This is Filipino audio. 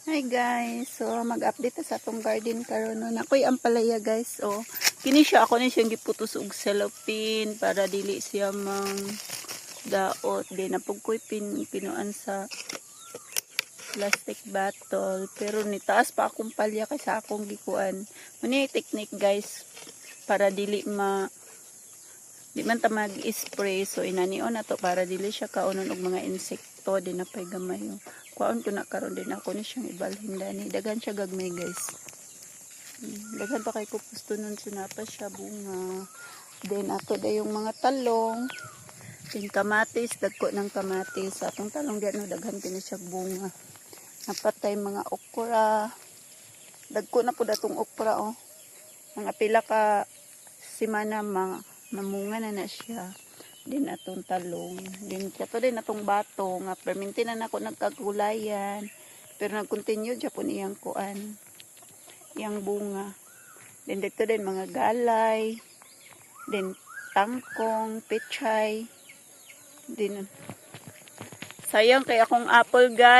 Hi guys, so mag-update sa atong garden karon no. Nakoy ang palaya guys, oh. Kini siya ako ni siyang giputos og cellophane para dili siya mang daot. Di na pug koy pinuan sa plastic bottle, pero ni taas pa akong palya kay sa akong gikuan. Muni technique guys para di man ta mag-spray, so inanion na to para dili siya kaunon og mga insekto di na pay gamay. Kuan ko na karon din ako ni siyang ibalhin dani. Daghan siya gagmay guys. Daghan pa kay ko pusto nun sinapa siya bunga. Then ato da yung mga talong. Then kamatis, dagko ng kamatis. Atong talong diyan no daghan kini siya bunga. Napatay mga okra. Dagko na pud atong okra oh. Mga pila ka simana mamunga na siya. Din atong talong. Din kato din atong bato nga perminti na nako nagkagulayan. Pero nag-continue Japon iyang kuan. Iyang bunga. Din dito din mga galay. Din tangkong, pechay. Din sayang kay akong apple guys.